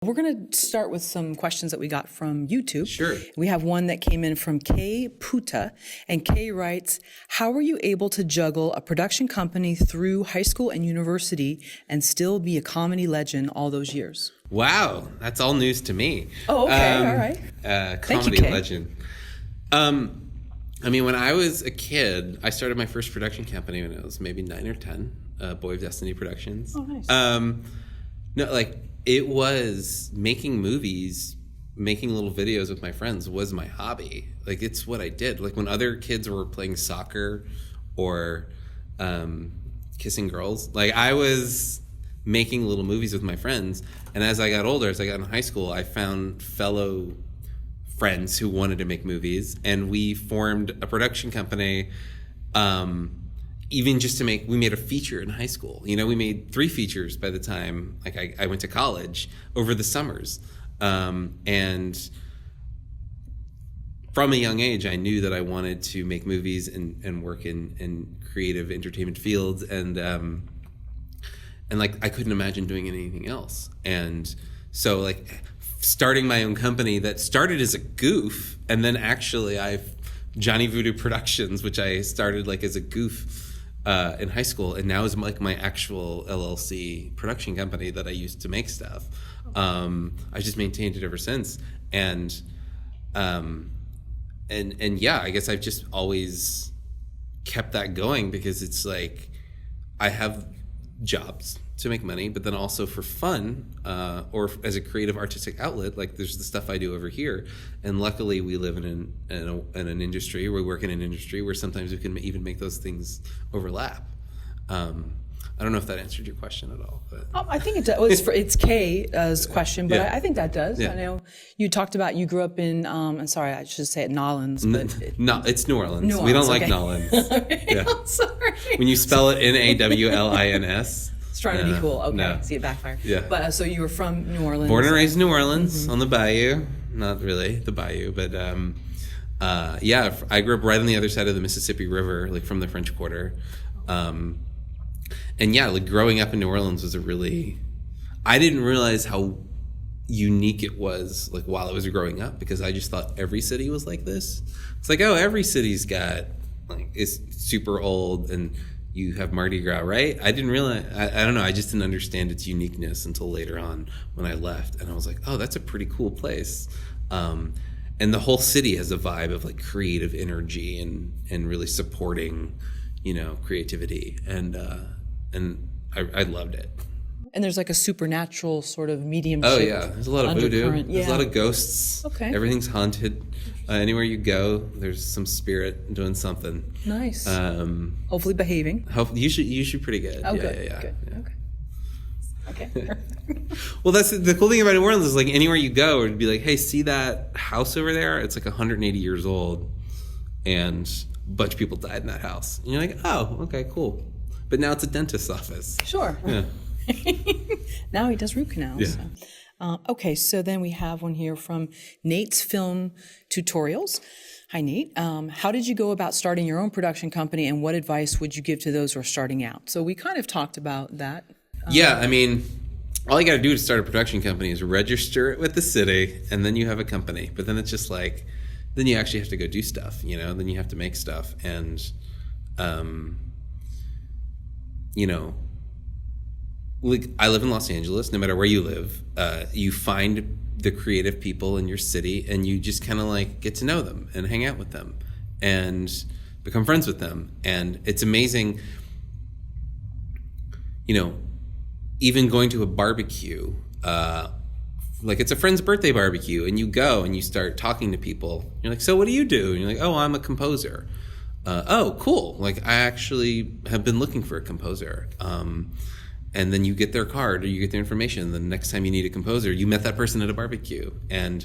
We're going to start with some questions that we got from YouTube. Sure. We have one that came in from Kay Puta, and Kay writes, how were you able to juggle a production company through high school and university and still be a comedy legend all those years? Wow, that's all news to me. Oh, okay, all right. Comedy Kay. legend. I mean, when I was a kid, I started my first production company when I was maybe 9 or 10, Boy of Destiny Productions. Oh, nice. No, like, it was making movies, making little videos with my friends was my hobby. Like, it's what I did. Like, when other kids were playing soccer or kissing girls, like, I was making little movies with my friends. And as I got older, as I got in high school, I found fellow friends who wanted to make movies, and we formed a production company. Even just to we made a feature in high school. You know, we made 3 features by the time I went to college over the summers. And from a young age, I knew that I wanted to make movies and work in creative entertainment fields. And like, I couldn't imagine doing anything else. And so, like, starting my own company that started as a goof, and then actually Johnny Voodoo Productions, which I started like as a goof in high school, and now is like my actual LLC production company that I used to make stuff. I just maintained it ever since, and yeah, I guess I've just always kept that going because it's like I have jobs to make money, but then also for fun or as a creative artistic outlet. Like, there's the stuff I do over here, and luckily we live in an industry, we work in an industry where sometimes we can even make those things overlap. I don't know if that answered your question at all, but I think it does. Well, it's Kay's question, but Yeah. I think that does. Yeah. I know you talked about you grew up in, I'm sorry, I should say it Nolans, but no, it's New Orleans. New We don't Orleans, like okay. Nolans. Yeah. I'm sorry. When you spell it Nawlins. It's trying to be cool. Okay, no. see, it backfired. Yeah. But so you were from New Orleans. Born and raised in New Orleans on the bayou. Not really the bayou, but yeah, I grew up right on the other side of the Mississippi River, like from the French Quarter. And yeah, like growing up in New Orleans was I didn't realize how unique it was, like, while I was growing up, because I just thought every city was like this. It's like, oh, every city's got, like, is super old and you have Mardi Gras, right? I didn't realize, I don't know, I just didn't understand its uniqueness until later on when I left. And I was like, oh, that's a pretty cool place. And the whole city has a vibe of, like, creative energy and really supporting, you know, creativity. And I loved it. And there's like a supernatural sort of mediumship. Oh yeah, there's a lot of voodoo. undercurrent. There's a Yeah. lot of ghosts. Okay. Everything's haunted. Anywhere you go, there's some spirit doing something. Nice. Hopefully behaving. Usually pretty good. Oh, yeah, good. yeah. Good. Okay. Well, that's the cool thing about New Orleans is, like, anywhere you go, it'd be like, hey, see that house over there? It's like 180 years old, and a bunch of people died in that house. And you're like, oh, okay, cool. But now it's a dentist's office. Sure. Yeah. Now he does root canals. Yeah. So. Okay, so then we have one here from Nate's Film Tutorials. Hi, Nate. How did you go about starting your own production company, and what advice would you give to those who are starting out? So we kind of talked about that. Yeah, I mean, all you got to do to start a production company is register it with the city, and then you have a company. But then it's just like, then you actually have to go do stuff, you know? Then you have to make stuff. And, you know, like, I live in Los Angeles. No matter where you live, you find the creative people in your city, and you just kind of, like, get to know them and hang out with them and become friends with them. And it's amazing, you know, even going to a barbecue, like, it's a friend's birthday barbecue, and you go and you start talking to people. You're like, so what do you do? And you're like, oh, I'm a composer. Oh, cool. Like, I actually have been looking for a composer. And then you get their card or you get their information. The next time you need a composer, you met that person at a barbecue. And,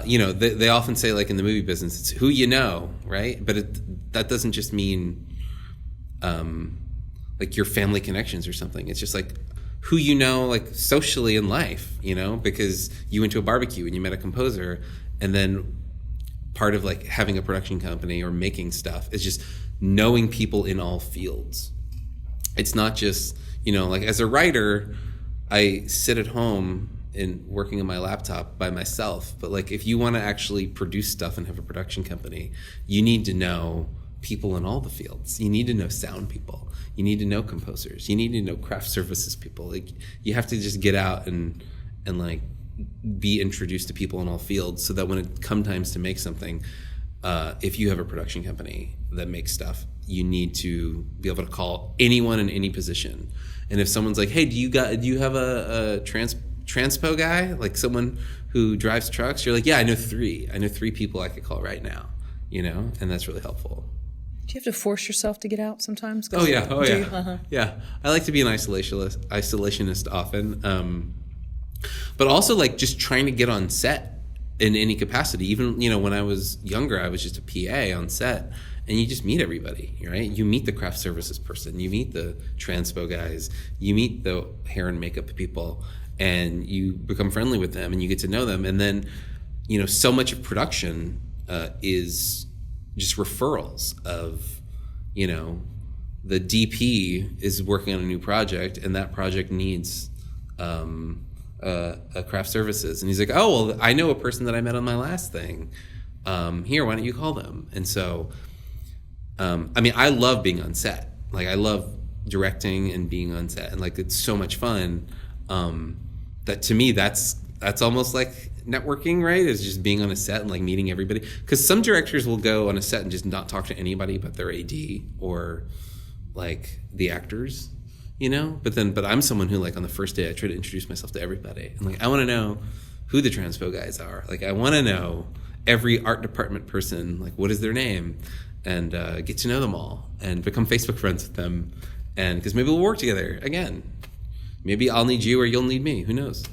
you know, they often say, like, in the movie business, it's who you know, right? But that doesn't just mean, like, your family connections or something. It's just, like, who you know, like, socially in life, you know, because you went to a barbecue and you met a composer. And then part of, like, having a production company or making stuff is just knowing people in all fields. It's not just, you know, like, as a writer, I sit at home in working on my laptop by myself. But like, if you want to actually produce stuff and have a production company, you need to know people in all the fields. You need to know sound people. You need to know composers. You need to know craft services people. Like, you have to just get out and like be introduced to people in all fields, so that when it comes times to make something, if you have a production company that makes stuff, you need to be able to call anyone in any position. And if someone's like, hey, do you have a transpo guy, like someone who drives trucks? You're like, yeah, I know three people I could call right now, and that's really helpful. Do you have to force yourself to get out sometimes? Oh yeah. Uh-huh. Yeah. I like to be an isolationist often. But also, like, just trying to get on set in any capacity. Even, when I was younger, I was just a PA on set, and you just meet everybody, right? You meet the craft services person, you meet the transpo guys, you meet the hair and makeup people, and you become friendly with them, and you get to know them. And then, so much of production is just referrals of, the DP is working on a new project, and that project needs a craft services, and he's like, oh, well, I know a person that I met on my last thing. Here, why don't you call them? And so, I love being on set. Like, I love directing and being on set, and like, it's so much fun. That to me, that's almost like networking, right? Is just being on a set and like meeting everybody. Because some directors will go on a set and just not talk to anybody but their AD or like the actors. But I'm someone who, like, on the first day, I try to introduce myself to everybody. And like, I want to know who the transpo guys are. Like, I want to know every art department person, like, what is their name, and get to know them all and become Facebook friends with them. And because maybe we'll work together again. Maybe I'll need you or you'll need me. Who knows?